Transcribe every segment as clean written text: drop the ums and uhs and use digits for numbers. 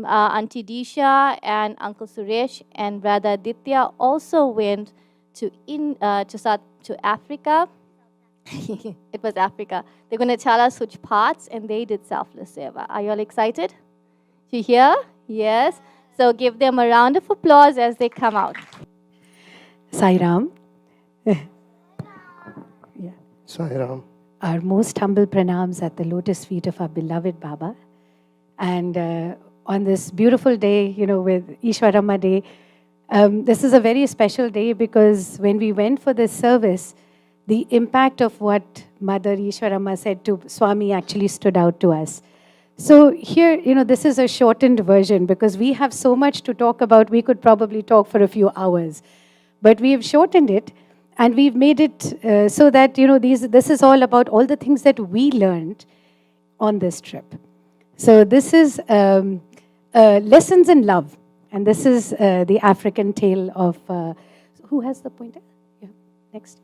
Auntie Disha and Uncle Suresh and Brother Aditya also went to Africa. It was Africa. They're going to tell us which parts, and they did selfless seva. Are you all excited to hear? Yes. So give them a round of applause as they come out. Sai Ram. Yeah. Sai Ram. Our most humble pranams at the lotus feet of our beloved Baba. And on this beautiful day, with Ishwarama Day, this is a very special day because when we went for this service, the impact of what Mother Ishwarama said to Swami actually stood out to us. So here, this is a shortened version because we have so much to talk about. We could probably talk for a few hours. But we've shortened it and we've made it so that, this is all about all the things that we learned on this trip. So this is Lessons in Love. And this is the African tale of, who has the pointer? Yeah, next.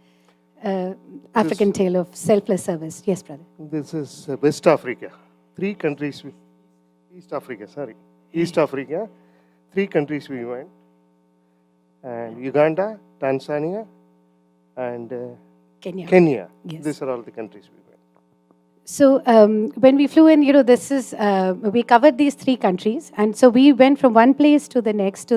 African tale of selfless service. Yes, brother. This is West Africa. East Africa. 3 countries we went. And Uganda, Tanzania, and Kenya. Yes. These are all the countries we went. So when we flew in, we covered these 3 countries. And so we went from one place to the next.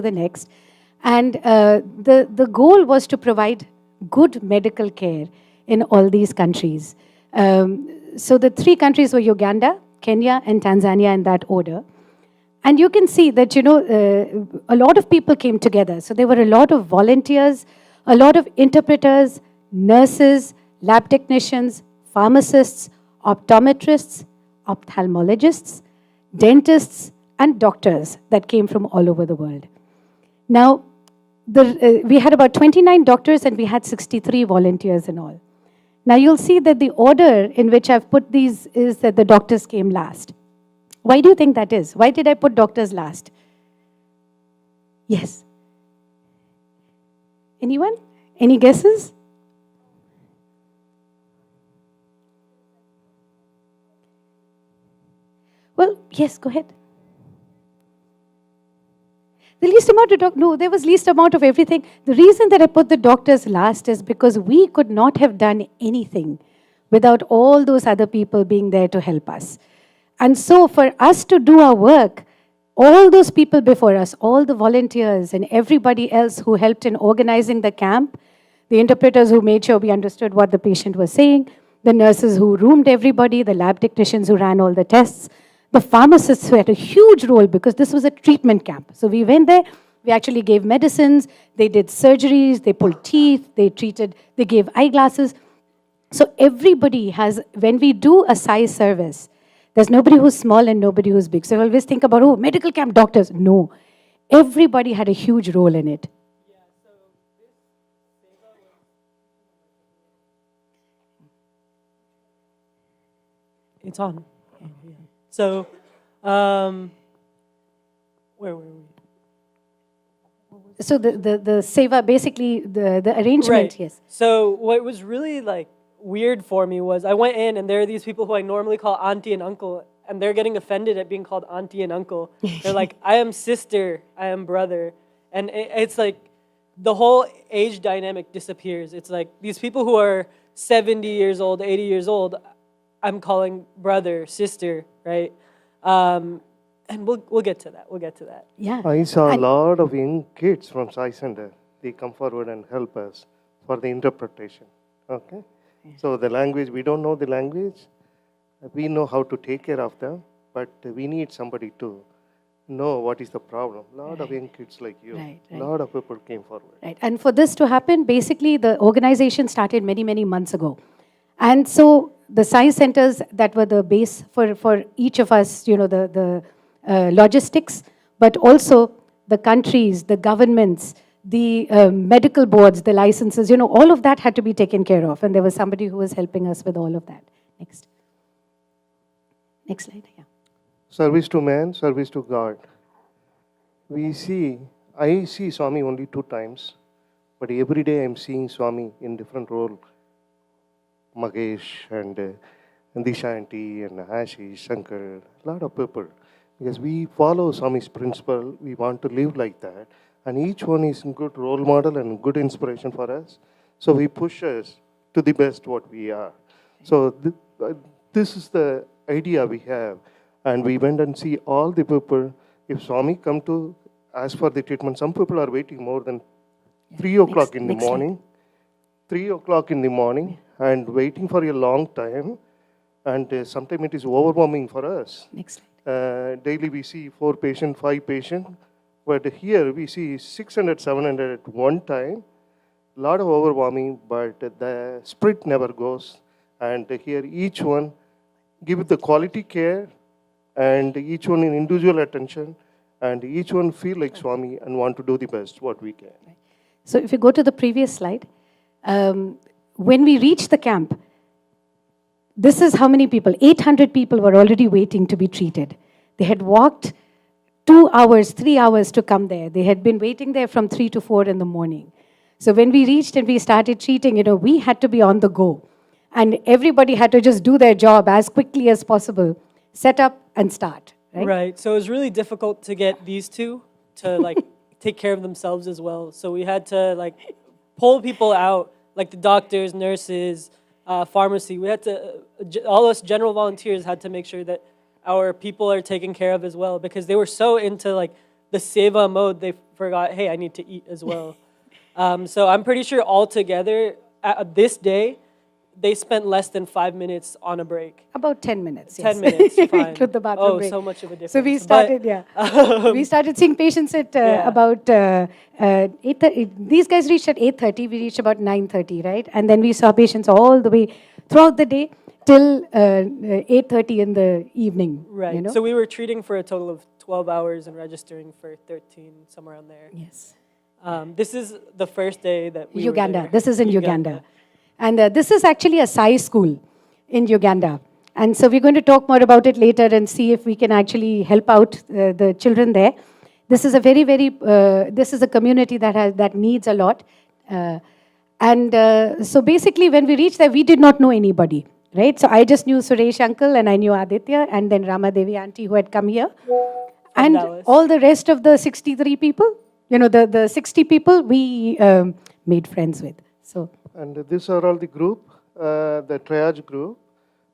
And the goal was to provide good medical care in all these countries. So the 3 countries were Uganda, Kenya, and Tanzania in that order. And you can see that, a lot of people came together. So there were a lot of volunteers, a lot of interpreters, nurses, lab technicians, pharmacists, optometrists, ophthalmologists, dentists, and doctors that came from all over the world. Now, we had about 29 doctors and we had 63 volunteers in all. Now, you'll see that the order in which I've put these is that the doctors came last. Why do you think that is? Why did I put doctors last? Yes. Anyone? Any guesses? Well, yes, go ahead. The least amount of no, there was least amount of everything. The reason that I put the doctors last is because we could not have done anything without all those other people being there to help us. And so for us to do our work, all those people before us, all the volunteers and everybody else who helped in organizing the camp, the interpreters who made sure we understood what the patient was saying, the nurses who roomed everybody, the lab technicians who ran all the tests, the pharmacists who had a huge role because this was a treatment camp. So we went there, we actually gave medicines, they did surgeries, they pulled teeth, they gave eyeglasses. So everybody has, when we do a size service, there's nobody who's small and nobody who's big. So I always think about, medical camp doctors. No. Everybody had a huge role in it. Yeah, so this Seva was... It's on. Yeah. So, where were we? So the Seva, basically the arrangement, right. Yes. So what was really weird for me was I went in and there are these people who I normally call auntie and uncle, and they're getting offended at being called auntie and uncle. They're like, I am sister, I am brother. And it's like the whole age dynamic disappears. It's like these people who are 70 years old, 80 years old, I'm calling brother, sister, right? And we'll get to that. Yeah. I saw a lot of young kids from Sai Center. They come forward and help us for the interpretation. Okay? So the language, we don't know the language. We know how to take care of them, but we need somebody to know what is the problem. A lot of young kids like you, a lot of people came forward. Right. And for this to happen, basically the organization started many, many months ago. And so the science centers that were the base for each of us, the logistics, but also the countries, the governments, the medical boards, the licenses, all of that had to be taken care of. And there was somebody who was helping us with all of that. Next. Next slide, yeah. Service to man, service to God. I see Swami only 2 times, but every day I'm seeing Swami in different role. Magesh and Disha auntie and Ashish, Shankar, a lot of people. because we follow Swami's principle. We want to live like that. And each one is a good role model and good inspiration for us. So we push us to the best what we are. So this is the idea we have. And we went and see all the people. If Swami come to ask for the treatment, some people are waiting more than 3 o'clock in the morning. 3 o'clock in the morning and waiting for a long time. And sometimes it is overwhelming for us. Next slide. Daily we see 4 patients, 5 patients. But here we see 600, 700 at one time. A lot of overwhelming, but the spirit never goes. And here each one give the quality care and each one in individual attention and each one feel like Swami and want to do the best what we can. So if you go to the previous slide, when we reached the camp, this is how many people, 800 people were already waiting to be treated. They had walked 2 hours, 3 hours to come there. They had been waiting there from 3 to 4 in the morning. So when we reached and we started treating, we had to be on the go. And everybody had to just do their job as quickly as possible, set up and start, right? Right. So it was really difficult to get these two to take care of themselves as well. So we had to pull people out, like the doctors, nurses, pharmacy. We had to, all us general volunteers had to make sure that our people are taken care of as well, because they were so into the Seva mode, they forgot, hey, I need to eat as well. So I'm pretty sure altogether, this day, they spent less than 5 minutes on a break. About 10 minutes, 10 yes. minutes, fine. Include the bathroom break. So much of a difference. So we started, we started seeing patients at about 8:30. These guys reached at 8:30. We reached about 9:30, right? And then we saw patients all the way throughout the day till 8:30 in the evening. Right. So we were treating for a total of 12 hours and registering for 13, somewhere around there. Yes. This is the first day that we Uganda. were there. This is in Uganda. And this is actually a Sai school in Uganda. And so we're going to talk more about it later and see if we can actually help out the children there. This is a very, very, this is a community that needs a lot. So basically when we reached there, we did not know anybody, right? So I just knew Suresh uncle and I knew Aditya and then Rama Devi auntie who had come here. And Dallas. all the rest of the 63 people, the 60 people we made friends with. So. And these are all the group, the triage group,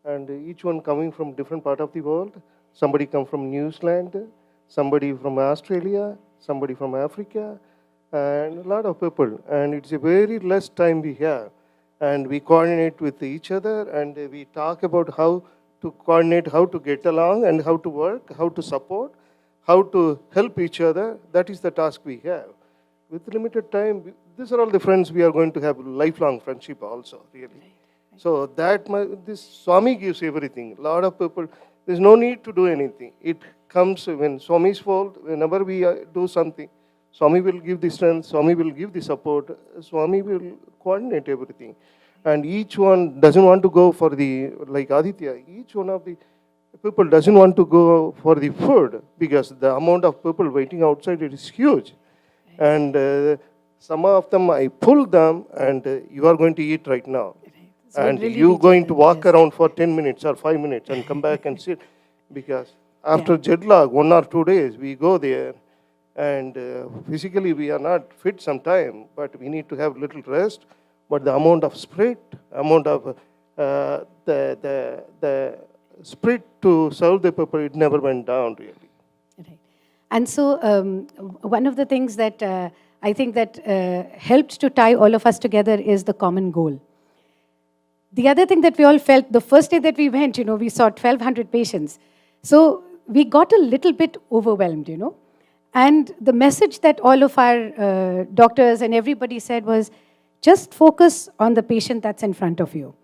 and each one coming from different part of the world. Somebody come from New Zealand, somebody from Australia, somebody from Africa, and a lot of people. And it's a very less time we have. And we coordinate with each other, and we talk about how to coordinate, how to get along, and how to work, how to support, how to help each other. That is the task we have. With limited time, these are all the friends we are going to have lifelong friendship also, really. So this Swami gives everything. A lot of people, there's no need to do anything. It comes when Swami's fault, whenever we do something, Swami will give the strength, Swami will give the support, Swami will coordinate everything. And each one doesn't want to go for like Aditya, each one of the people doesn't want to go for the food because the amount of people waiting outside, it is huge. And some of them, I pull them and you are going to eat right now. So and really you're going to walk around for 10 minutes or 5 minutes and come back and sit. Because after jet lag, 1 or 2 days, we go there and physically we are not fit sometime, but we need to have little rest. But the amount of spirit, amount of the spirit to serve the people, it never went down really. Right. And so one of the things that I think that helped to tie all of us together is the common goal. The other thing that we all felt, the first day that we went, we saw 1,200 patients. So we got a little bit overwhelmed, And the message that all of our doctors and everybody said was, just focus on the patient that's in front of you.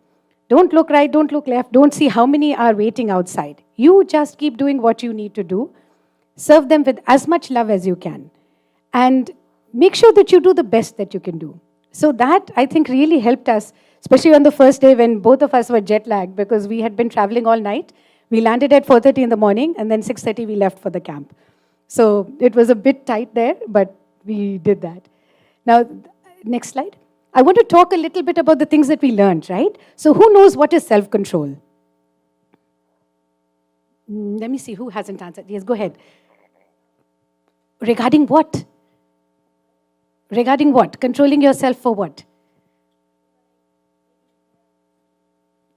Don't look right, don't look left, don't see how many are waiting outside. You just keep doing what you need to do. Serve them with as much love as you can. And make sure that you do the best that you can do. So that, I think, really helped us, especially on the first day when both of us were jet lagged because we had been traveling all night. We landed at 4:30 in the morning and then 6:30 we left for the camp. So it was a bit tight there, but we did that. Now, next slide. I want to talk a little bit about the things that we learned, right? So who knows what is self-control? Let me see who hasn't answered. Yes, go ahead. Regarding what? Regarding what? Controlling yourself for what?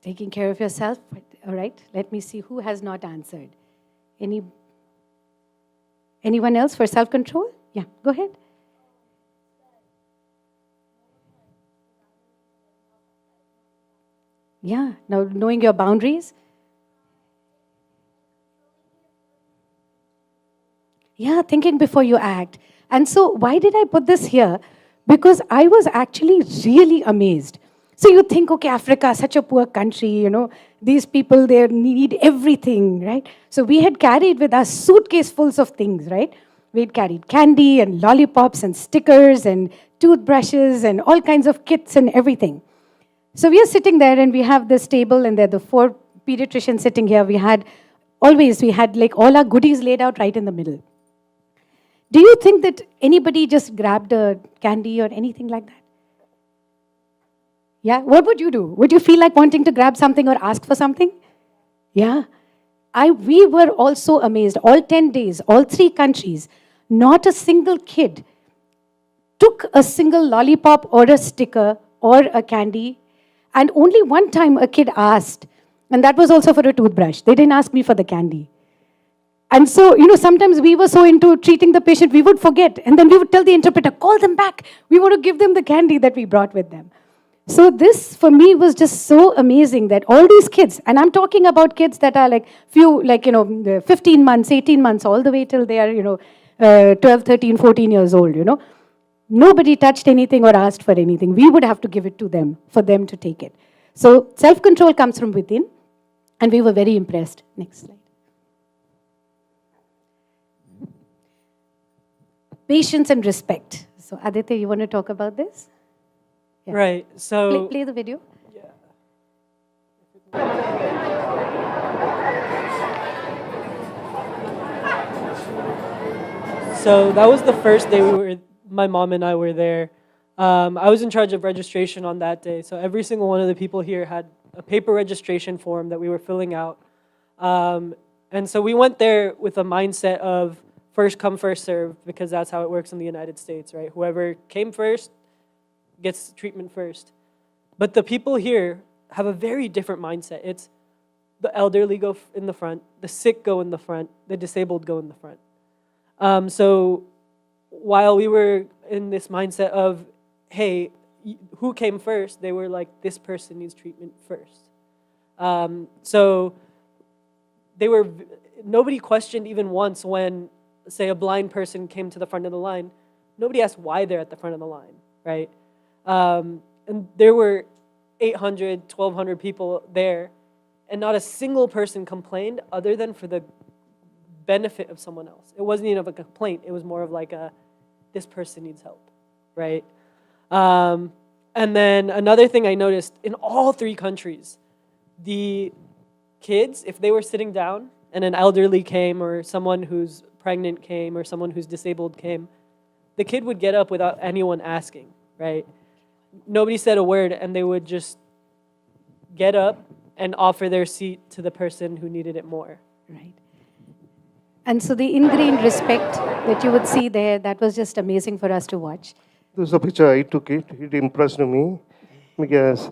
Taking care of yourself. All right. Let me see who has not answered. Anyone else for self-control? Yeah, go ahead. Yeah, now knowing your boundaries. Yeah, thinking before you act. And so, why did I put this here? Because I was actually really amazed. So, you think, okay, Africa, such a poor country, these people, they need everything, right? So, we had carried with us suitcasefuls of things, right? We had carried candy and lollipops and stickers and toothbrushes and all kinds of kits and everything. So, we are sitting there and we have this table, and there are the 4 pediatricians sitting here. We had like all our goodies laid out right in the middle. Do you think that anybody just grabbed a candy or anything like that? Yeah? What would you do? Would you feel like wanting to grab something or ask for something? Yeah. We were also amazed. All 10 days, all 3 countries, not a single kid took a single lollipop or a sticker or a candy. And only one time a kid asked, and that was also for a toothbrush. They didn't ask me for the candy. And so, sometimes we were so into treating the patient, we would forget. And then we would tell the interpreter, call them back. We want to give them the candy that we brought with them. So this, for me, was just so amazing that all these kids, and I'm talking about kids that are 15 months, 18 months, all the way till they are, 12, 13, 14 years old, Nobody touched anything or asked for anything. We would have to give it to them for them to take it. So self-control comes from within, and we were very impressed. Next slide. Patience and respect. So Aditya, you want to talk about this? Yeah. Right. So play the video. So that was the first day my mom and I were there. I was in charge of registration on that day. So every single one of the people here had a paper registration form that we were filling out. And so we went there with a mindset of first come, first serve, because that's how it works in the United States, right? Whoever came first gets treatment first. But the people here have a very different mindset. It's the elderly go in the front, the sick go in the front, the disabled go in the front. So while we were in this mindset of, hey, who came first? They were like, this person needs treatment first. So nobody questioned even once when, say, a blind person came to the front of the line. Nobody asked why they're at the front of the line, right? And there were 800, 1,200 people there, and not a single person complained other than for the benefit of someone else. It wasn't even a complaint. It was more of like this person needs help, right? And then another thing I noticed, in all 3 countries, the kids, if they were sitting down and an elderly came or someone who's pregnant came or someone who's disabled came, the kid would get up without anyone asking, right? Nobody said a word, and they would just get up and offer their seat to the person who needed it more. Right. And so the ingrained respect that you would see there, that was just amazing for us to watch. This is a picture I took it. It impressed me because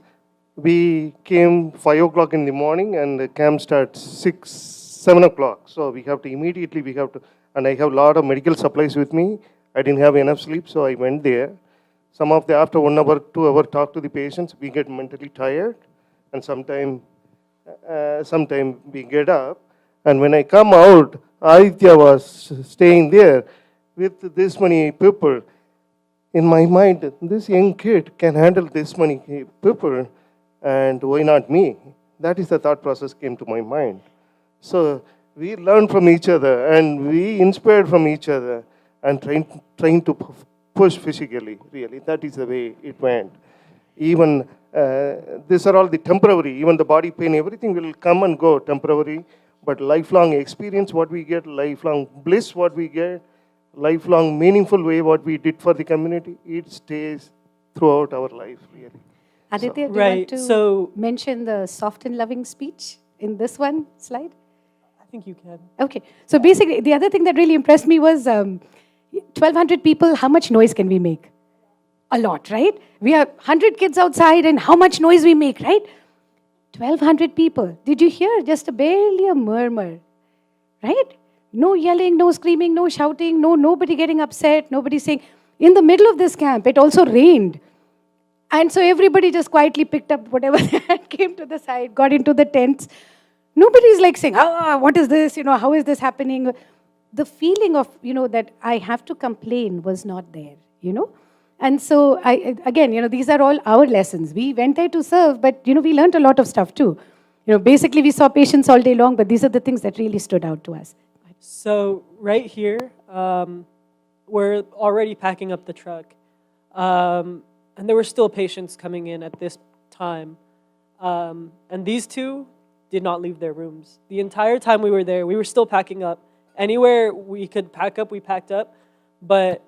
we came 5 o'clock in the morning and the camp starts 7 o'clock. So we have to, and I have a lot of medical supplies with me. I didn't have enough sleep, so I went there. Some of the, after 1 hour, 2 hours, talk to the patients, we get mentally tired, and sometime we get up. And when I come out, Aditya was staying there with this many people. In my mind, this young kid can handle this many people, and why not me? That is the thought process came to my mind. So we learn from each other, and we inspired from each other, and trying to push physically, really. That is the way it went. Even, these are all the temporary, even the body pain, everything will come and go temporary, but lifelong experience, what we get, lifelong bliss, what we get, lifelong meaningful way, what we did for the community, it stays throughout our life, really. Aditya, do you Right, want to so- mention the soft and loving speech in this one slide? I think you can. Okay. So basically, the other thing that really impressed me was 1,200 people, how much noise can we make? A lot, right? We have 100 kids outside, and how much noise we make, right? 1,200 people. Did you hear? Just barely a murmur, right? No yelling, no screaming, no shouting, nobody getting upset, nobody saying. In the middle of this camp, it also rained. And so everybody just quietly picked up whatever they had, came to the side, got into the tents. Nobody's like saying, what is this? How is this happening? The feeling of, that I have to complain was not there. And so, again, these are all our lessons. We went there to serve, but, we learned a lot of stuff too. Basically, we saw patients all day long, but these are the things that really stood out to us. So right here, we're already packing up the truck. And there were still patients coming in at this time. And these two did not leave their rooms. The entire time we were there, we were still packing up. Anywhere we could pack up, we packed up. But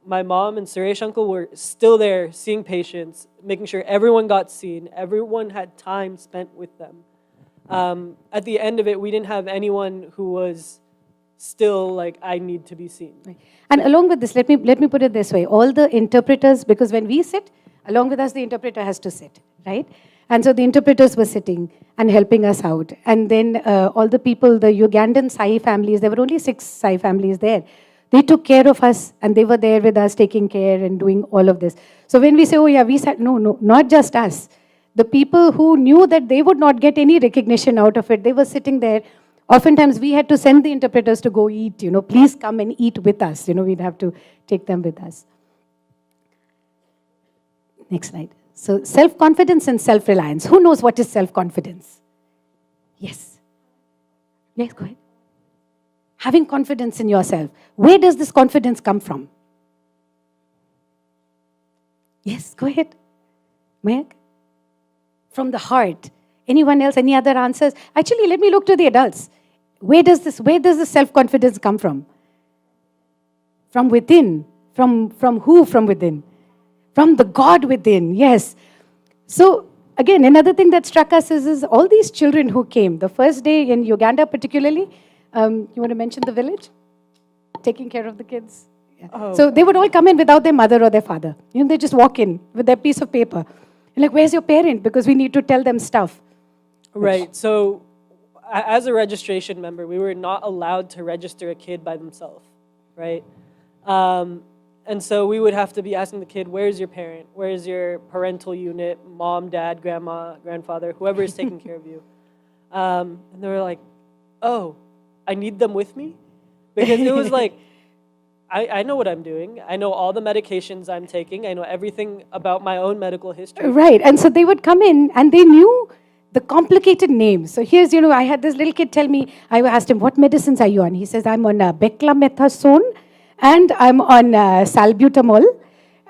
my mom and Suresh uncle were still there seeing patients, making sure everyone got seen. Everyone had time spent with them. At the end of it, we didn't have anyone who was still like, I need to be seen. Right. And along with this, let me put it this way. All the interpreters, because when we sit, along with us, the interpreter has to sit, right? And so the interpreters were sitting and helping us out. And then all the people, the Ugandan Sai families, there were only 6 Sai families there. They took care of us, and they were there with us, taking care and doing all of this. So when we say, we sat, no, not just us. The people who knew that they would not get any recognition out of it, they were sitting there. Oftentimes, we had to send the interpreters to go eat, please come and eat with us. We'd have to take them with us. Next slide. So, self-confidence and self-reliance. Who knows what is self-confidence? Yes. Yes, go ahead. Having confidence in yourself. Where does this confidence come from? Yes, go ahead. Mayak? From the heart. Anyone else? Any other answers? Actually, let me look to the adults. Where does this self-confidence come from? From within. From who from within? From the God within, yes. So, again, another thing that struck us is all these children who came. The first day in Uganda particularly, you want to mention the village? Taking care of the kids? Yeah. Oh. So they would all come in without their mother or their father. They just walk in with their piece of paper. And like, where's your parent? Because we need to tell them stuff. Right. So as a registration member, we were not allowed to register a kid by themselves, right? And so we would have to be asking the kid, where's your parent? Where's your parental unit? Mom, dad, grandma, grandfather, whoever is taking care of you. And they were like, oh, I need them with me? Because it was like, I know what I'm doing. I know all the medications I'm taking. I know everything about my own medical history. Right. And so they would come in and they knew the complicated names. So here's, I had this little kid tell me, I asked him, what medicines are you on? He says, I'm on beclomethasone and I'm on salbutamol.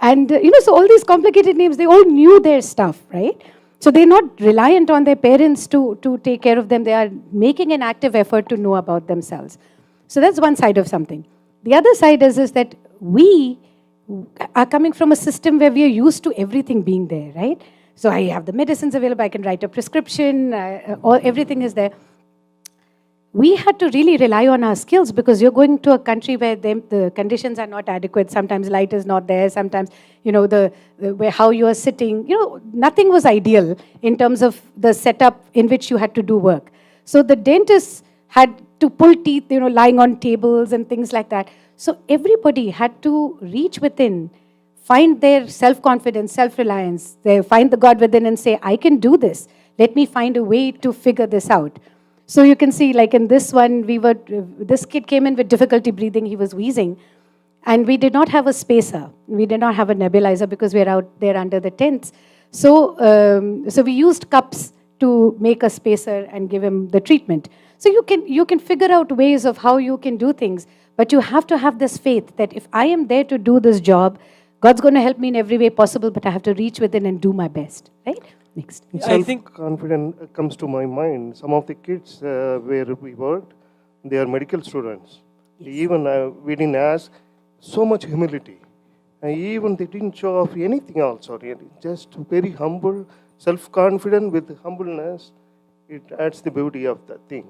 And, so all these complicated names, they all knew their stuff, right? So they're not reliant on their parents to take care of them. They are making an active effort to know about themselves. So that's one side of something. The other side is that we are coming from a system where we are used to everything being there, right? So I have the medicines available, I can write a prescription, everything is there. We had to really rely on our skills because you're going to a country where the conditions are not adequate. Sometimes light is not there. Sometimes, where how you are sitting. Nothing was ideal in terms of the setup in which you had to do work. So the dentists had to pull teeth, lying on tables and things like that. So everybody had to reach within, find their self-confidence, self-reliance. They find the God within and say, I can do this. Let me find a way to figure this out. So you can see, like in this one, this kid came in with difficulty breathing. He was wheezing. And we did not have a spacer. We did not have a nebulizer because we were out there under the tents. So we used cups to make a spacer and give him the treatment. So you can figure out ways of how you can do things. But you have to have this faith that if I am there to do this job, God's going to help me in every way possible, but I have to reach within and do my best. Right? Next. Self-confidence comes to my mind. Some of the kids where we worked, they are medical students. Yes. Even we didn't ask so much humility. And even they didn't show off anything also really. Just very humble, self-confident with humbleness. It adds the beauty of the thing.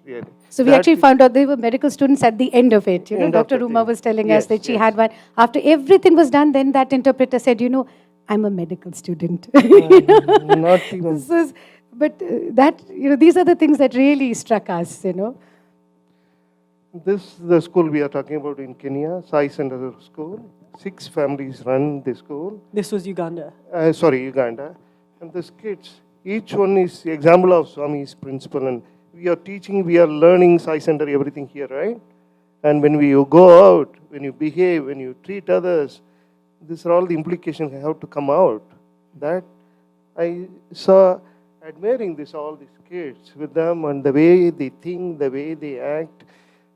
really. So we That actually is- found out they were medical students at the end of it. End of Dr. the Uma thing. was telling Yes, us that she yes. had one. After everything was done, then that interpreter said, I'm a medical student. Not even. This is, but that, these are the things that really struck us. This is the school we are talking about in Kenya, Sai Center School. 6 families run the school. This was Uganda. Uganda. And these kids, each one is example of Swami's principle. And we are teaching, we are learning Sai Center, everything here, right? And when you go out, when you behave, when you treat others, these are all the implications that have to come out. That I saw admiring all these kids with them and the way they think, the way they act.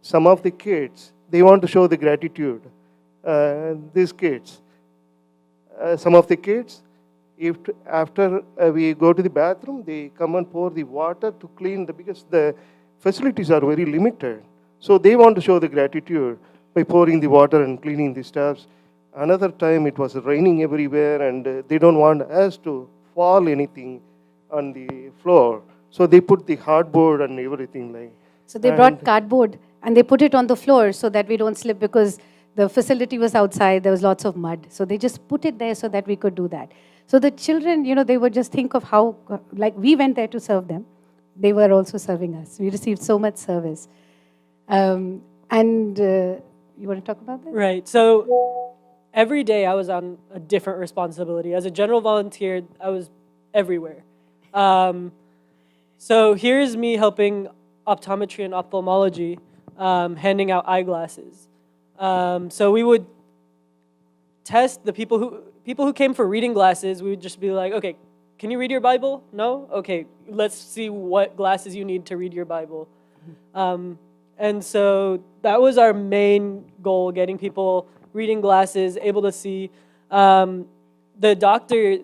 Some of the kids, they want to show the gratitude. These kids, some of the kids, if after we go to the bathroom, they come and pour the water to clean because the facilities are very limited. So they want to show the gratitude by pouring the water and cleaning the steps. Another time it was raining everywhere and they don't want us to fall anything on the floor. So they put the hardboard and everything like. So they brought cardboard and they put it on the floor so that we don't slip because the facility was outside, there was lots of mud. So they just put it there so that we could do that. So the children, they would just think of how, like we went there to serve them. They were also serving us. We received so much service. You want to talk about that? Right. So every day I was on a different responsibility. As a general volunteer, I was everywhere. So here's me helping optometry and ophthalmology, handing out eyeglasses. So we would test the people who came for reading glasses. We would just be like, okay, can you read your Bible? No? Okay, let's see what glasses you need to read your Bible. And so that was our main goal, getting people reading glasses, able to see. The doctor,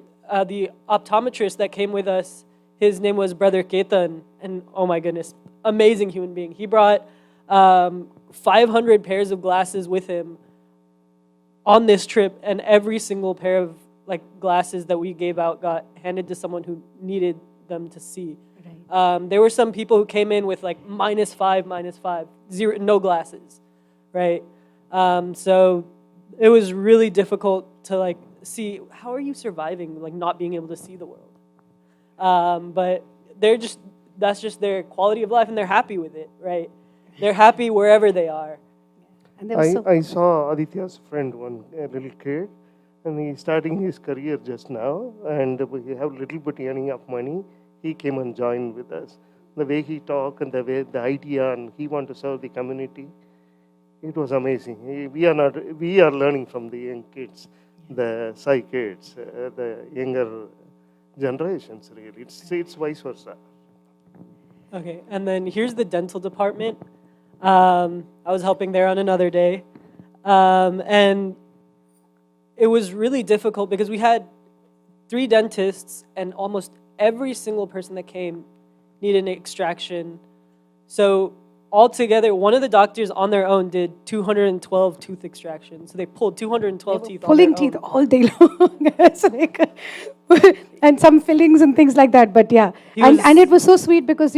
the optometrist that came with us, his name was Brother Ketan, and oh my goodness, amazing human being. He brought 500 pairs of glasses with him on this trip, and every single pair of glasses that we gave out got handed to someone who needed them to see. Right. There were some people who came in with -5, zero, no glasses, right? So it was really difficult to see how are you surviving not being able to see the world. But that's just their quality of life, and they're happy with it, right? They're happy wherever they are. And there was I saw Aditya's friend, a little kid, and he's starting his career just now, and we have a little bit earning of money. He came and joined with us. The way he talked and the idea, and he want to serve the community, it was amazing. We are learning from the young kids, the Sai kids, the younger generations. Really, it's vice versa. Okay, and then here's the dental department. I was helping there on another day. And it was really difficult because we had 3 dentists and almost every single person that came needed an extraction. So altogether, one of the doctors on their own did 212 tooth extractions. So they pulled 212 teeth pulling on their teeth own. all day long. It's and some fillings and things like that. But yeah, and it was so sweet because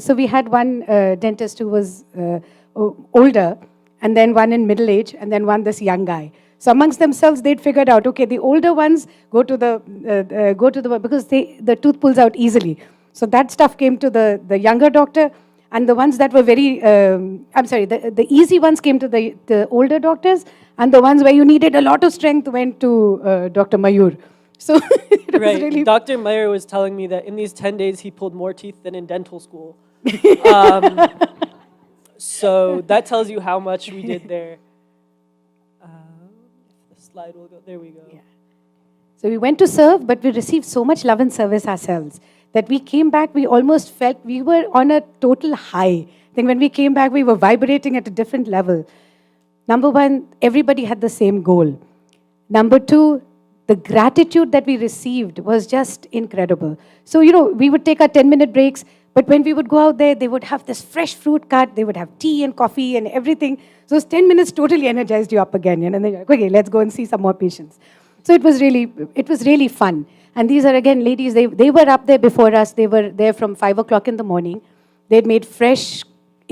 so we had one dentist who was older, and then one in middle age, and then one this young guy. So amongst themselves, they'd figured out, okay, the older ones go to the because the tooth pulls out easily. So that stuff came to the younger doctor, and the ones that were the easy ones came to the older doctors, and the ones where you needed a lot of strength went to Dr. Mayur. So it was Right. really. Dr. Meyer was telling me that in these 10 days, he pulled more teeth than in dental school. So that tells you how much we did there. The slide will go. There we go. Yeah. So we went to serve, but we received so much love and service ourselves that we came back, we almost felt we were on a total high. I think when we came back, we were vibrating at a different level. Number one, everybody had the same goal. Number two, the gratitude that we received was just incredible. So, we would take our 10-minute breaks, but when we would go out there, they would have this fresh fruit cut, they would have tea and coffee and everything. So those 10 minutes totally energized you up again. And then you're like, okay, let's go and see some more patients. So it was really fun. And these are, again, ladies, they were up there before us. They were there from 5 o'clock in the morning. They'd made fresh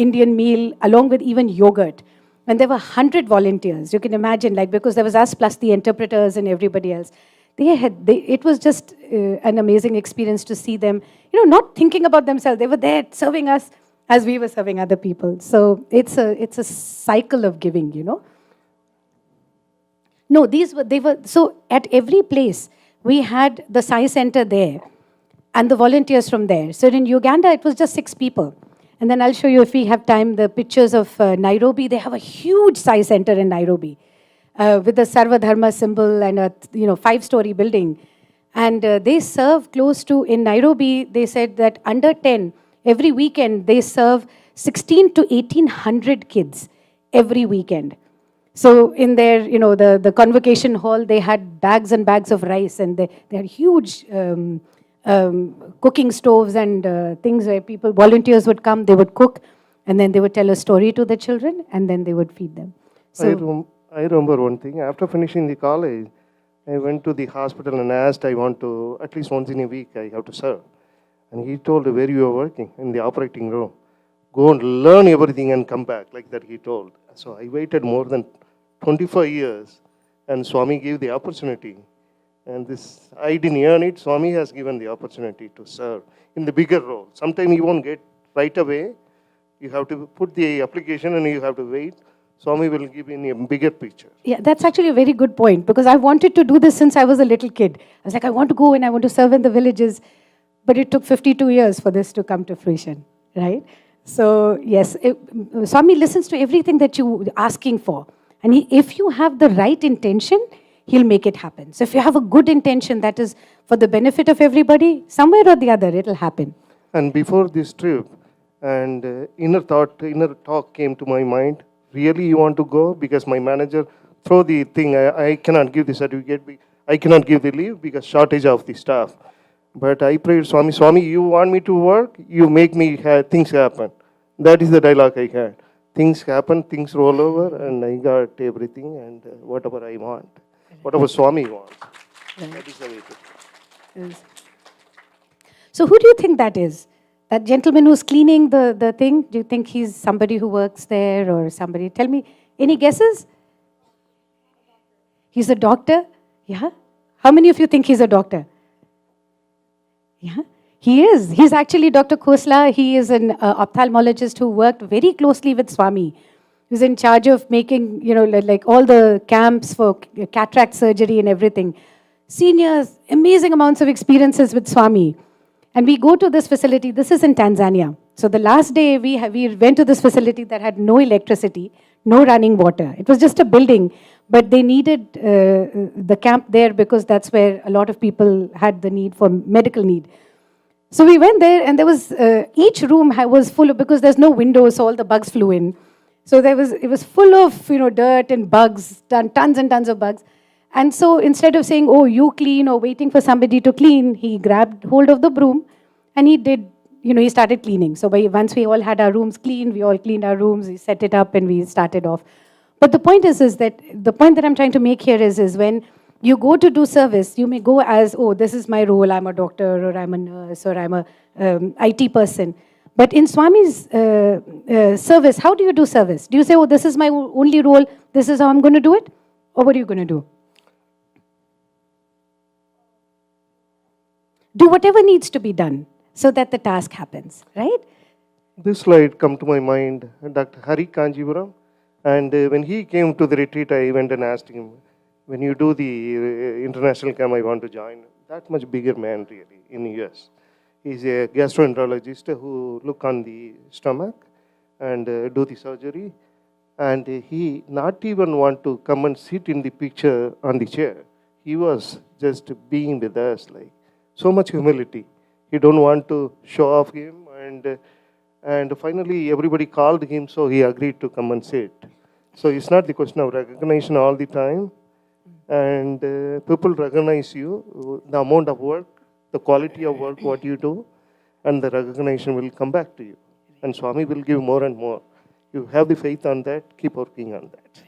Indian meal along with even yogurt. And there were 100 volunteers. You can imagine, like, because there was us plus the interpreters and everybody else. It was just an amazing experience to see them, not thinking about themselves. They were there serving us as we were serving other people. So it's a cycle of giving, No, so at every place, we had the Sai Center there and the volunteers from there. So in Uganda, it was just 6 people. And then I'll show you, if we have time, the pictures of Nairobi. They have a huge Sai Center in Nairobi with the Sarva Dharma symbol and a 5-story building. And they serve close to, in Nairobi, they said that under 10, every weekend, they serve 16 to 1800 kids every weekend. So in their, the convocation hall, they had bags and bags of rice, and they had huge cooking stoves and things where volunteers would come, they would cook, and then they would tell a story to the children, and then they would feed them. So I remember one thing. After finishing the college, I went to the hospital and asked, I want to, at least once in a week, I have to serve. And he told, where you are working? In the operating room. Go and learn everything and come back, like that he told. So I waited more than 25 years, and Swami gave the opportunity. And this, I didn't earn it. Swami has given the opportunity to serve in the bigger role. Sometimes you won't get right away. You have to put the application and you have to wait. Swami will give in a bigger picture. Yeah, that's actually a very good point, because I wanted to do this since I was a little kid. I was like, I want to go and I want to serve in the villages. But it took 52 years for this to come to fruition, right? So yes, Swami listens to everything that you're asking for. And if you have the right intention, he'll make it happen. So if you have a good intention that is for the benefit of everybody, somewhere or the other, it'll happen. And before this trip, and inner talk came to my mind. Really, you want to go? Because my manager throw the thing. I cannot give the certificate. I cannot give the leave because shortage of the staff. But I prayed, Swami, you want me to work? You make me things happen. That is the dialogue I had. Things happen, things roll over, and I got everything and whatever I want. Whatever Swami wants. Right. That is the way to do. So who do you think that is? That gentleman who's cleaning the thing? Do you think he's somebody who works there or somebody? Tell me, any guesses? He's a doctor? Yeah? How many of you think he's a doctor? Yeah? He is. He's actually Dr. Khosla. He is an ophthalmologist who worked very closely with Swami. He was in charge of making, like all the camps for cataract surgery and everything. Seniors, amazing amounts of experiences with Swami. And we go to this facility. This is in Tanzania. So the last day we went to this facility that had no electricity, no running water. It was just a building, but they needed the camp there because that's where a lot of people had the need for medical need. So we went there, and there was each room was full of, because there's no windows, so all the bugs flew in. So it was full of dirt and bugs, tons and tons of bugs. And so instead of saying, oh, you clean, or waiting for somebody to clean, he grabbed hold of the broom and he did, he started cleaning. So once we all had our rooms clean, we all cleaned our rooms, we set it up and we started off. But the point is that the point that I'm trying to make here is when you go to do service, you may go as, oh, this is my role, I'm a doctor or I'm a nurse or I'm a IT person. But in Swami's service, how do you do service? Do you say, oh, this is my only role, this is how I'm going to do it? Or what are you going to do? Do whatever needs to be done so that the task happens, right? This slide come to my mind, Dr. Hari Kanjipuram. And when he came to the retreat, I went and asked him, when you do the international camp, I want to join. That much bigger man, really, in the US. He's a gastroenterologist who look on the stomach and do the surgery. And he not even want to come and sit in the picture on the chair. He was just being with us, like so much humility. He don't want to show off him. And finally, everybody called him, so he agreed to come and sit. So it's not the question of recognition all the time. And people recognize you, the amount of work, the quality of work, what you do, and the recognition will come back to you. And Swami will give more and more. You have the faith on that, keep working on that.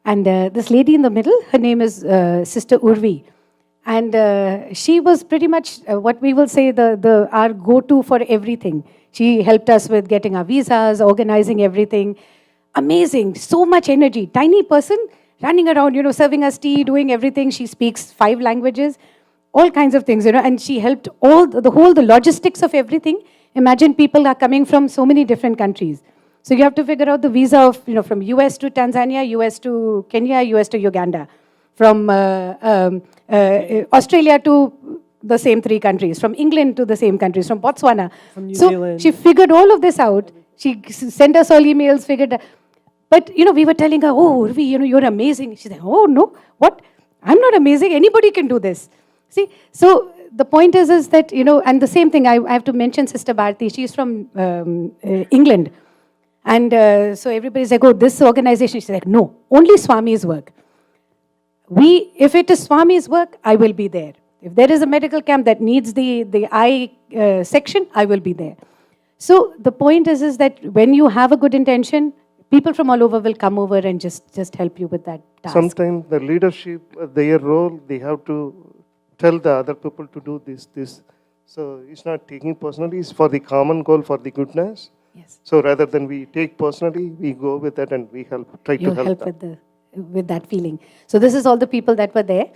And this lady in the middle, her name is Sister Urvi. And she was pretty much what we will say our go-to for everything. She helped us with getting our visas, organizing everything. Amazing, so much energy. Tiny person running around, serving us tea, doing everything. She speaks 5 languages, all kinds of things, and she helped all the logistics of everything. Imagine people are coming from so many different countries. So you have to figure out the visa of, from US to Tanzania, US to Kenya, US to Uganda, from Australia to the same 3 countries, from England to the same countries, from Botswana. From New So Zealand. she figured all of this out. She sent us all emails, figured. But we were telling her, "Oh, Urvi, you're amazing." She said, "Oh no, what? I'm not amazing. Anybody can do this." See, so the point is that and the same thing. I have to mention Sister Bharti. She's from England, and so everybody's like, "Oh, this organization." She's like, "No, only Swami's work. If it is Swami's work, I will be there. If there is a medical camp that needs the eye section, I will be there." So the point is that when you have a good intention, people from all over will come over and just help you with that task. Sometimes the leadership, their role, they have to tell the other people to do this. So it's not taking personally, it's for the common goal, for the goodness. Yes. So rather than we take personally, we go with that and we try You'll to help with them. with that feeling. So this is all the people that were there.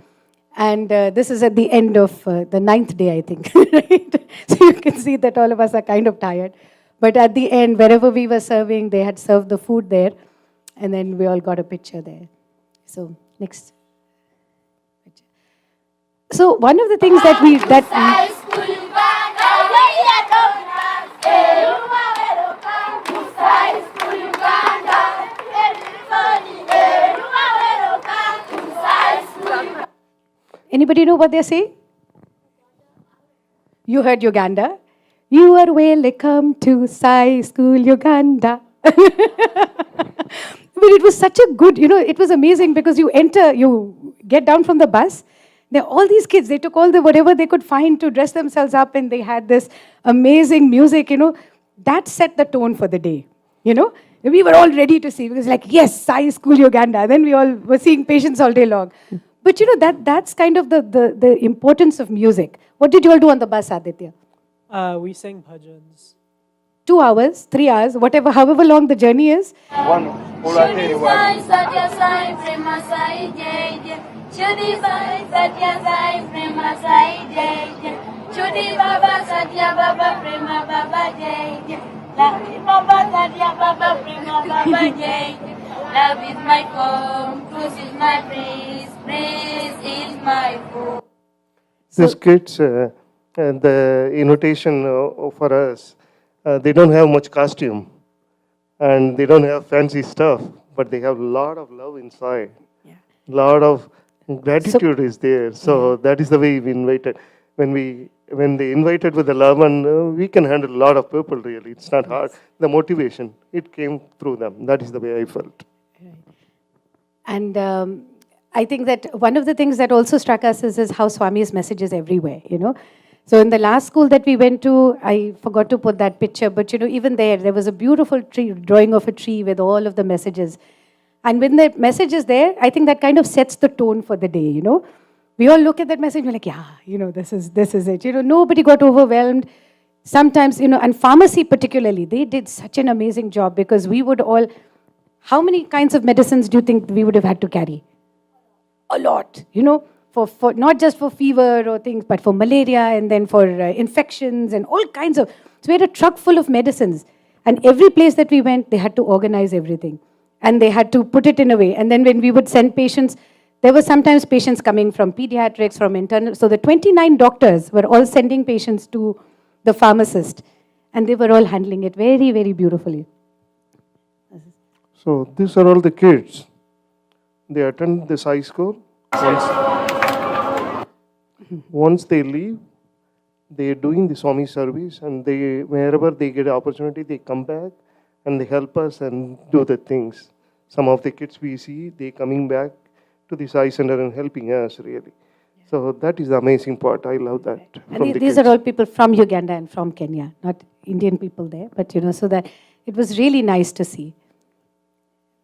And this is at the end of the 9th day, I think. Right? So you can see that all of us are kind of tired. But at the end, wherever we were serving, they had served the food there. And then we all got a picture there. So next. So one of the things that Anybody know what they're saying? You heard Uganda. You are welcome to Sai School, Uganda. But it was such a good, it was amazing because you get down from the bus. There are all these kids, they took all whatever they could find to dress themselves up, and they had this amazing music, That set the tone for the day, We were all ready to see, because like, yes, Sai School, Uganda. Then we all were seeing patients all day long. But that's kind of the importance of music. What did you all do on the bus, Aditya? We sang bhajans. 2 hours, 3 hours, however long the journey is. Love is my comb, truth is my praise is my food. These kids, and the invitation for us, they don't have much costume and they don't have fancy stuff, but they have a lot of love inside. Yeah. Lot of gratitude is there. So that is the way we invited. When they invited with the love, and we can handle a lot of people really. It's not hard. The motivation, it came through them. That is the way I felt. And I think that one of the things that also struck us is how Swami's message is everywhere, So in the last school that we went to, I forgot to put that picture, but even there was a beautiful drawing of a tree with all of the messages. And when the message is there, I think that kind of sets the tone for the day, We all look at that message, we're like, yeah, this is it. Nobody got overwhelmed. Sometimes, and pharmacy particularly, they did such an amazing job, because we would all, how many kinds of medicines do you think we would have had to carry? A lot, for not just for fever or things, but for malaria, and then for infections and all kinds of. So we had a truck full of medicines, and every place that we went, they had to organize everything, and they had to put it in a way. And then when we would send patients, there were sometimes patients coming from pediatrics, from internal. So the 29 doctors were all sending patients to the pharmacist, and they were all handling it very, very beautifully. So these are all the kids. They attend this high school. Once they leave, they are doing the Swami service, and wherever they get an opportunity, they come back and they help us and do the things. Some of the kids we see, they coming back to the Sai Center and helping us really. So that is the amazing part. I love that. And these are all people from Uganda and from Kenya, not Indian people there, but so that it was really nice to see.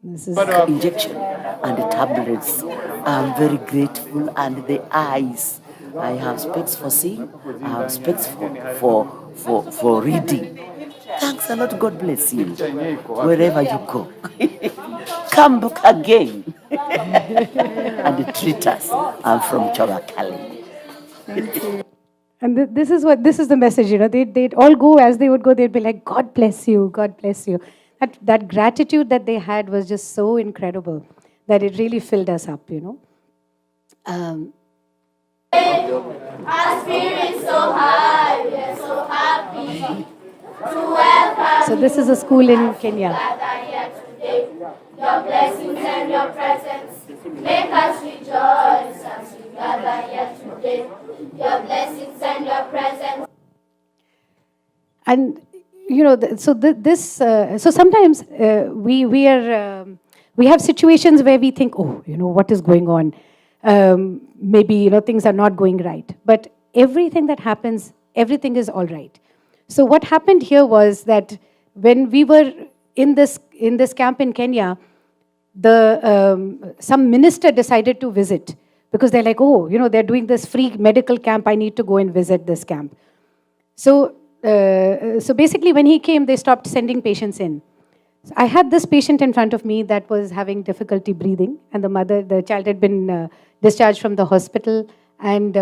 This is Injection and the tablets. I'm very grateful, and the eyes I have specs for seeing. I have specs for reading. Thanks a lot. God bless you. Wherever you go, come back again and treat us. I'm from Chavakali. And this is the message, they'd all go as they would go, they'd be like, God bless you, God bless you. That gratitude that they had was just so incredible that it really filled us up. Um, Our spirit so high, we are so happy to welcome so this is a school in Kenya. gather here today. Your blessings and your presence make us rejoice as we gather here today. Your blessings and your presence. And so sometimes we have situations where we think, oh, what is going on? Maybe things are not going right. But everything that happens, everything is all right. So what happened here was that when we were in this camp in Kenya, some minister decided to visit because they're like, oh, they're doing this free medical camp. I need to go and visit this camp. So basically, when he came, they stopped sending patients in. So I had this patient in front of me that was having difficulty breathing, and the child had been discharged from the hospital, and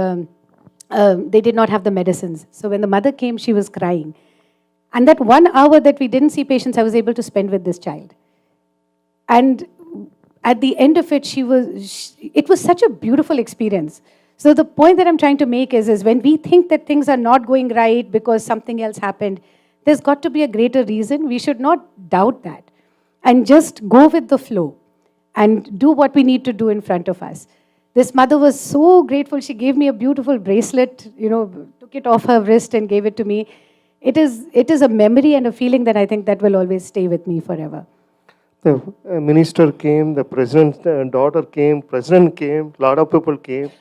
they did not have the medicines. So when the mother came, she was crying. And that 1 hour that we didn't see patients, I was able to spend with this child. And at the end of it, it was such a beautiful experience. So the point that I'm trying to make is when we think that things are not going right because something else happened, there's got to be a greater reason. We should not doubt that and just go with the flow and do what we need to do in front of us. This mother was so grateful. She gave me a beautiful bracelet, took it off her wrist and gave it to me. It is a memory and a feeling that I think that will always stay with me forever. The minister came, the president's daughter came, president came, lot of people came,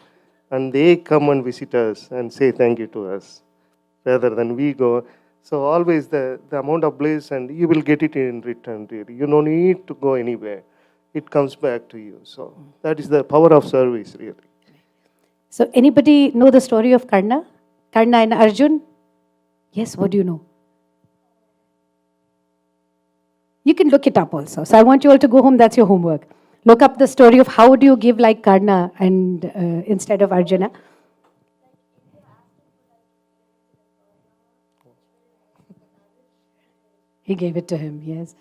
and they come and visit us and say thank you to us rather than we go. So always the amount of bliss, and you will get it in return, really. You don't need to go anywhere. It comes back to you. So that is the power of service, really. So anybody know the story of Karna? Karna and Arjun? Yes, what do you know? You can look it up also. So I want you all to go home. That's your homework. Look up the story of how do you give like Karna and instead of Arjuna. He gave it to him, yes.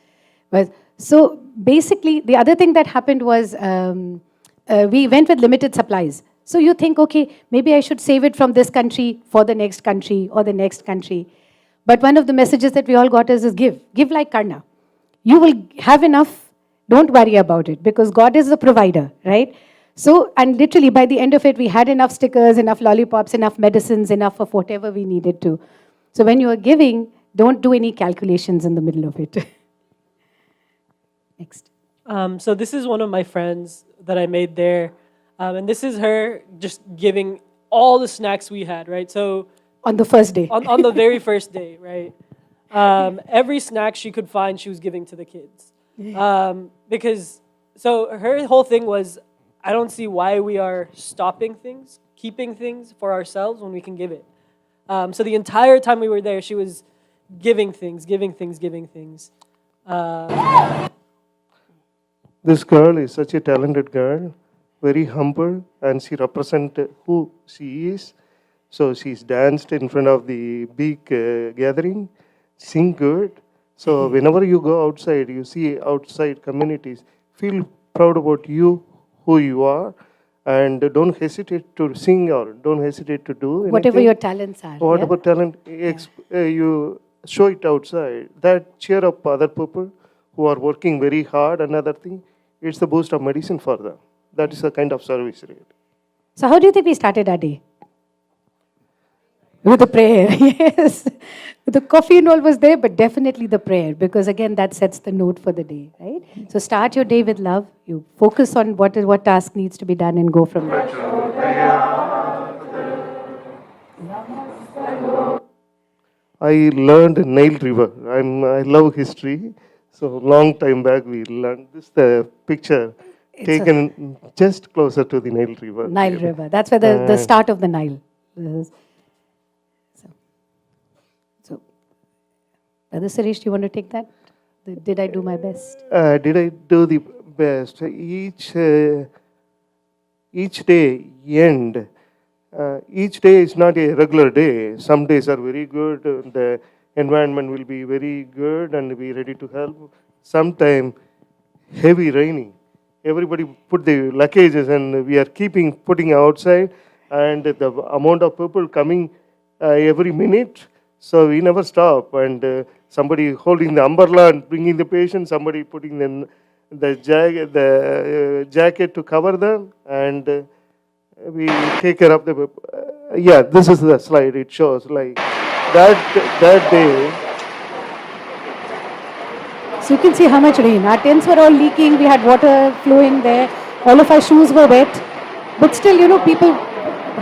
But so basically, the other thing that happened was we went with limited supplies. So you think, okay, maybe I should save it from this country for the next country or the next country. But one of the messages that we all got is give. Give like Karna. You will have enough. Don't worry about it because God is the provider, right? So, and literally by the end of it, we had enough stickers, enough lollipops, enough medicines, enough of whatever we needed to. So when you are giving, don't do any calculations in the middle of it. Next. So this is one of my friends that I made there. And this is her just giving all the snacks we had, right? So On the first day. on the very first day, right? Every snack she could find, she was giving to the kids. Because, so her whole thing was, I don't see why we are stopping things, keeping things for ourselves when we can give it. So the entire time we were there, she was giving things. This girl is such a talented girl, very humble, and she represents who she is. So she's danced in front of the big gathering, sing good. So whenever you go outside, you see outside communities, feel proud about you, who you are, and don't hesitate to sing or don't hesitate to do anything. Whatever your talents are. Whatever talent, you show it outside. That cheer up other people who are working very hard. Another thing, it's the boost of medicine for them. That is a kind of service, really. So how do you think we started our day? With the prayer, yes. The coffee and all was there, but definitely the prayer, because again, that sets the note for the day, right? So start your day with love. You focus on what task needs to be done and go from there. I learned Nile River. I love history. So long time back we learned this. The picture taken just closer to the Nile River. Nile really. River. That's where the start of the Nile is. So, Brother Suresh, do you want to take that? Did I do my best? Did I do the best? Each day end. Each day is not a regular day. Some days are very good. The environment will be very good and be ready to help. Sometime heavy raining. Everybody put the luggages and we are putting outside, and the amount of people coming every minute. So we never stop. And somebody holding the umbrella and bringing the patient. Somebody putting the jacket to cover them, and we take care of the. Yeah, this is the slide. It shows like that day. So you can see how much rain. Our tents were all leaking. We had water flowing there. All of our shoes were wet. But still, people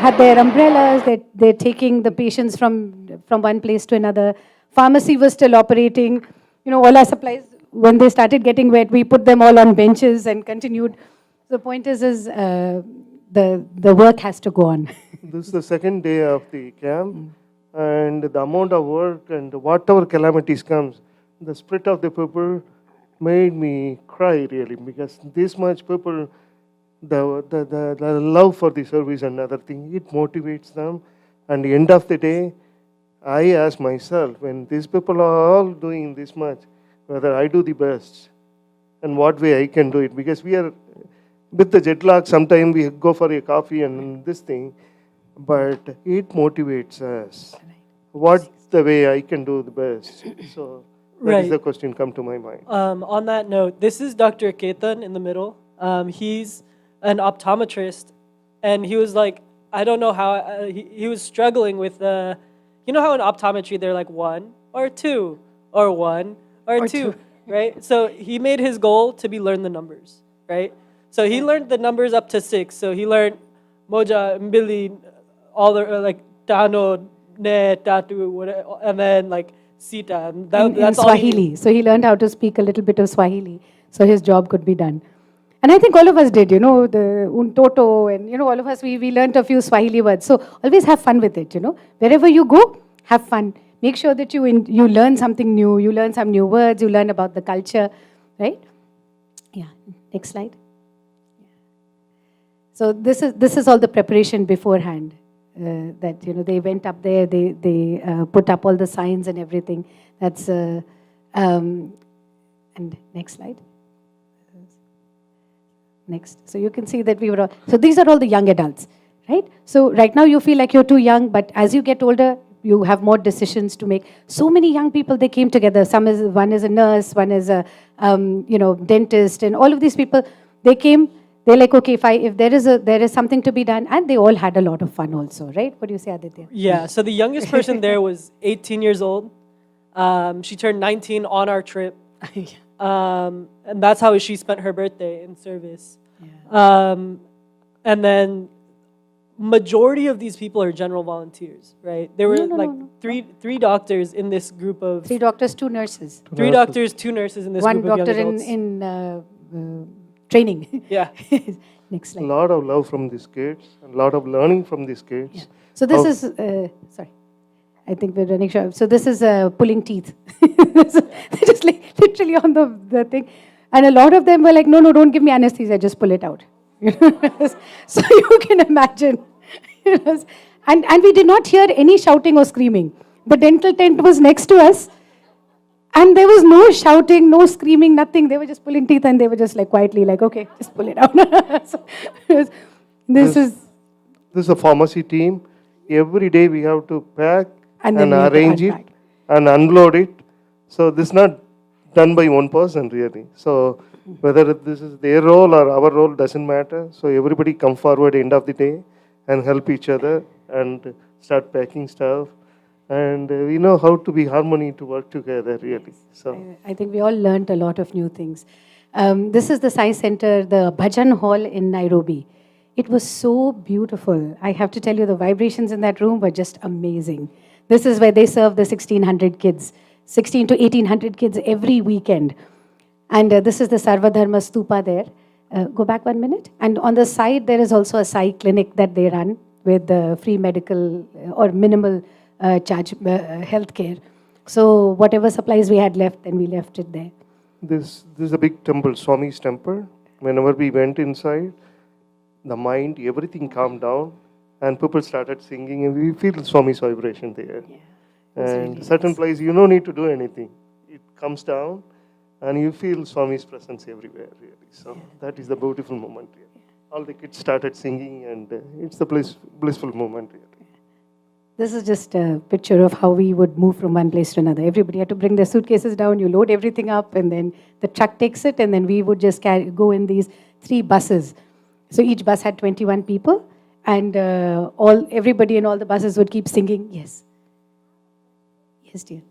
had their umbrellas. They're taking the patients from one place to another. Pharmacy was still operating. All our supplies, when they started getting wet, we put them all on benches and continued. The point is the work has to go on. This is the second day of the camp, and the amount of work and whatever calamities comes, the spirit of the people made me cry really, because this much people, the love for the service and other thing, it motivates them. And the end of the day, I ask myself, when these people are all doing this much, whether I do the best and what way I can do it, because we are with the jet lag, sometimes we go for a coffee and this thing, but it motivates us. What the way I can do the best? So that is the question come to my mind. On that note, this is Dr. Ketan in the middle. He's an optometrist, and he was like, I don't know how, he was struggling with you know how in optometry they're like 1 or 2 or 1 or 2, right? So he made his goal to learn the numbers, right? So he learned the numbers up to 6. So he learned moja, mbili, all the like tano, ne, tatu, whatever, and then like sita. And that's in Swahili. So he learned how to speak a little bit of Swahili, so his job could be done. And I think all of us did, the un toto, and all of us, we learned a few Swahili words. So always have fun with it, Wherever you go, have fun. Make sure that you learn something new, you learn some new words, you learn about the culture, right? Yeah, next slide. So this is all the preparation beforehand. That they went up there, they put up all the signs and everything. That's and next slide. Next. So you can see that we were all, so these are all the young adults, right? So right now you feel like you're too young, but as you get older, you have more decisions to make. So many young people, they came together. One is a nurse, one is a dentist, and all of these people, they came. They're like, okay, if there is something to be done, and they all had a lot of fun also, right? What do you say, Aditya? Yeah. So the youngest person there was 18 years old. She turned 19 on our trip. And that's how she spent her birthday in service. Yeah. And then majority of these people are general volunteers, right? There were three doctors in this group of 3 doctors, 2 nurses. 3 doctors, 2 nurses in this One group of doctor young adults. in training. Yeah. Next slide. A lot of love from these kids, a lot of learning from these kids. Yeah. So this is sorry. I think we're running short. So this is pulling teeth. So they're just like literally on the thing. And a lot of them were like, no, don't give me anesthesia, just pull it out. So you can imagine. And we did not hear any shouting or screaming. The dental tent was next to us. And there was no shouting, no screaming, nothing. They were just pulling teeth, and they were just like quietly like, okay, just pull it out. So, this is a pharmacy team. Every day we have to pack and arrange it and unload it. So this is not done by one person really. So whether this is their role or our role doesn't matter. So everybody come forward end of the day and help each other and start packing stuff. And we know how to be harmony to work together, really. So I think we all learned a lot of new things. This is the Science Center, the Bhajan Hall in Nairobi. It was so beautiful. I have to tell you, the vibrations in that room were just amazing. This is where they serve the 1,600 kids, 16 to 1,800 kids every weekend. And this is the Sarva Dharma Stupa there. Go back 1 minute. And on the side, there is also a Sai clinic that they run with free medical or minimal charge health care. So whatever supplies we had left, then we left it there. This is a big temple, Swami's temple. Whenever we went inside, the mind, everything calmed down, and people started singing, and we feel Swami's vibration there. And really certain nice. place, you don't need to do anything. It comes down, and you feel Swami's presence everywhere, really. So that is the beautiful moment. Really. All the kids started singing, and it's the blissful moment. Really. This is just a picture of how we would move from one place to another. Everybody had to bring their suitcases down, you load everything up, and then the truck takes it, and then we would just go in these 3 buses. So each bus had 21 people, and everybody in all the buses would keep singing. Yes. Yes, dear.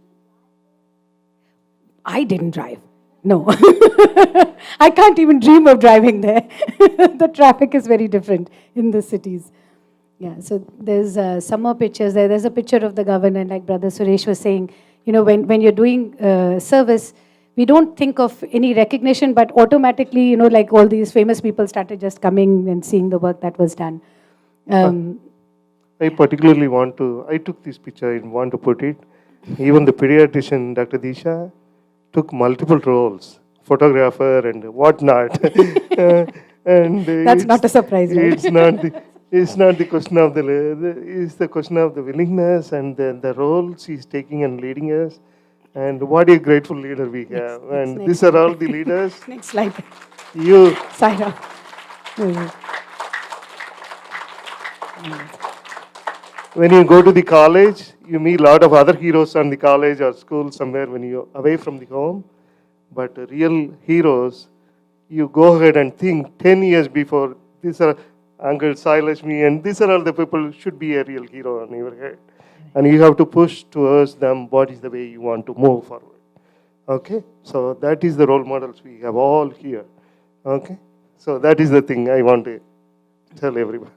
I didn't drive. No. I can't even dream of driving there. The traffic is very different in the cities. Yeah, so there's some more pictures there. There's a picture of the governor, like Brother Suresh was saying. You know, when you're doing service, we don't think of any recognition, but automatically, you know, like all these famous people started just coming and seeing the work that was done. I particularly I took this picture and want to put it. Even the pediatrician, Dr. Disha, took multiple roles, photographer and whatnot. And That's not a surprise, right? It's not the question of it's the question of the willingness and the roles he's taking and leading us. And what a grateful leader we have. And these are all the leaders. Next slide. You. Saira. When you go to the college, you meet a lot of other heroes on the college or school somewhere when you're away from the home. But real heroes, you go ahead and think 10 years before, these are Uncle Silas, me, and these are all the people who should be a real hero on your head. And you have to push towards them what is the way you want to move forward. Okay? So that is the role models we have all here. Okay? So that is the thing I want to tell everyone.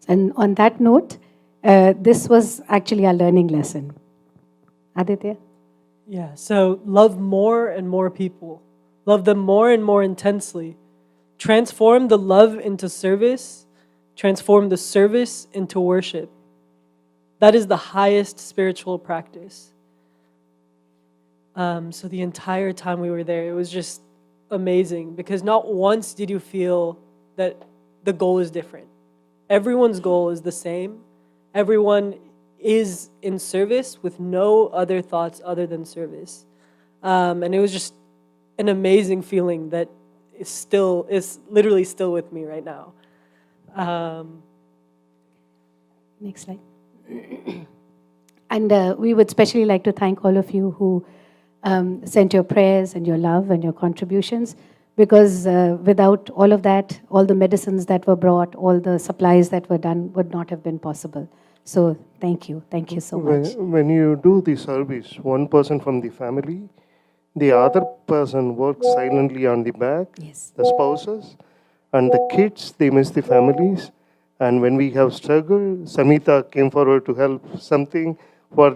And on that note, this was actually a learning lesson. Aditya? Yeah, so love more and more people. Love them more and more intensely. Transform the love into service. Transform the service into worship. That is the highest spiritual practice. So the entire time we were there, it was just amazing because not once did you feel that the goal is different. Everyone's goal is the same. Everyone is in service with no other thoughts other than service. And it was just an amazing feeling that is literally still with me right now. Next slide. And we would especially like to thank all of you who sent your prayers and your love and your contributions, because without all of that, all the medicines that were brought, all the supplies that were done would not have been possible. So thank you. Thank you so much. When you do the service, one person from the family, the other person works silently on the back, Yes. the spouses, and the kids, they miss the families. And when we have struggled, Samita came forward to help something for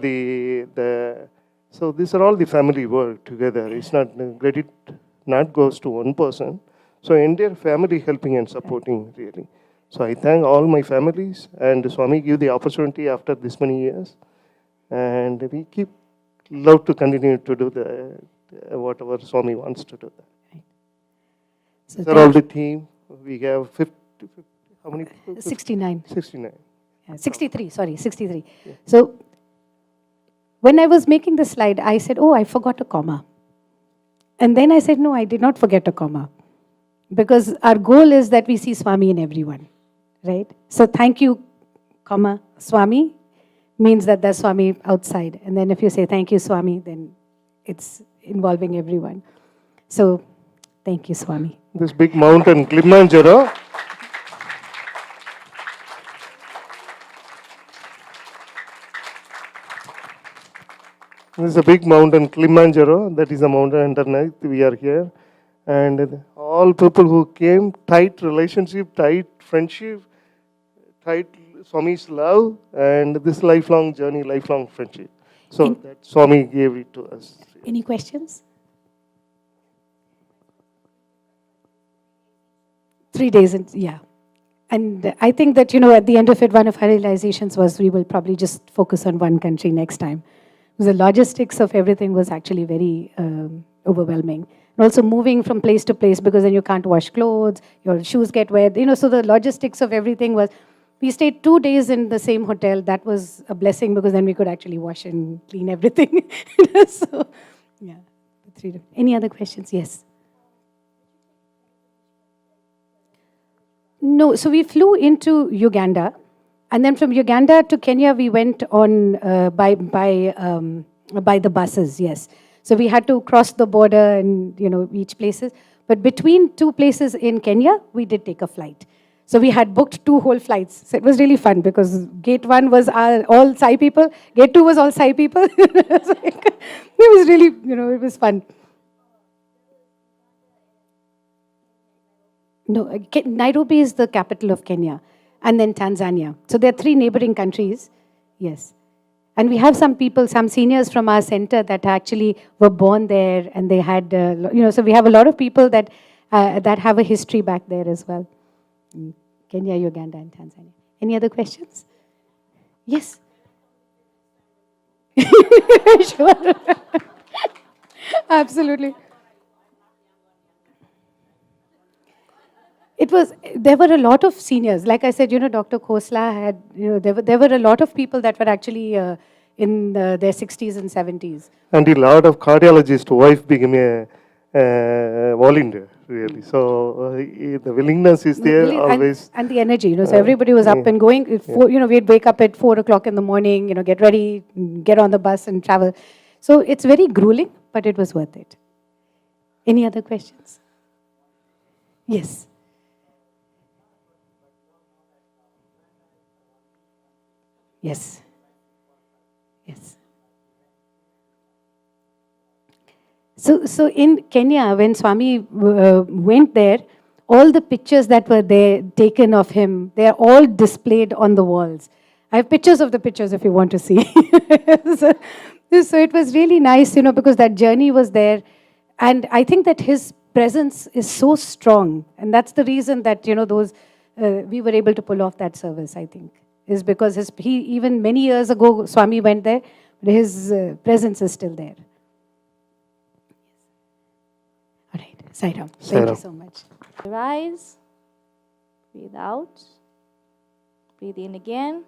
so these are all the family work together. It's not credit, not goes to one person. So entire family helping and supporting really. So I thank all my families, and Swami give the opportunity after this many years. And we love to continue to do whatever Swami wants to do. So These are all the team. We have 50, how many people? 69. 69. Yeah, 63, sorry, 63. Yeah. So when I was making the slide, I said, oh, I forgot a comma. And then I said, no, I did not forget a comma. Because our goal is that we see Swami in everyone, right? So thank you, comma, Swami means that there's Swami outside. And then if you say thank you, Swami, then it's involving everyone. So thank you, Swami. This big mountain, Kilimanjaro. This is a big mountain, Kilimanjaro. That is a mountain underneath. We are here. And all people who came, tight relationship, tight friendship, tight Swami's love, and this lifelong journey, lifelong friendship. So that Swami gave it to us. Any questions? 3 days, and yeah. And I think that, at the end of it, one of our realizations was we will probably just focus on one country next time. Because the logistics of everything was actually very overwhelming. And also moving from place to place, because then you can't wash clothes, your shoes get wet. So the logistics of everything was, we stayed 2 days in the same hotel. That was a blessing, because then we could actually wash and clean everything. So, yeah. Any other questions? Yes. No, so we flew into Uganda, and then from Uganda to Kenya, we went on by the buses. Yes, so we had to cross the border and each places. But between two places in Kenya, we did take a flight. So we had booked 2 whole flights. So it was really fun, because gate 1 was all Sai people, gate 2 was all Sai people. It was really, it was fun. No, Nairobi is the capital of Kenya, and then Tanzania. So there are 3 neighboring countries. Yes. And we have some people, some seniors from our center that actually were born there, and they had, so we have a lot of people that have a history back there as well. Kenya, Uganda, and Tanzania. Any other questions? Yes. Sure. Absolutely. There were a lot of seniors. Like I said, Dr. Khosla had, there were a lot of people that were actually in their 60s and 70s. And a lot of cardiologists' wife became a volunteer, really. So the willingness is there always. And the energy, so everybody was up and going. We'd wake up at 4 o'clock in the morning, get ready, get on the bus and travel. So it's very grueling, but it was worth it. Any other questions? Yes. Yes. Yes. So in Kenya, when Swami went there, all the pictures that were there taken of him, they're all displayed on the walls. I have pictures of the pictures if you want to see. So it was really nice, because that journey was there. And I think that his presence is so strong. And that's the reason that, we were able to pull off that service, I think. Is because even many years ago, Swami went there, but his presence is still there. All right, Sai Ram. Thank you so much. Rise, breathe out, breathe in again.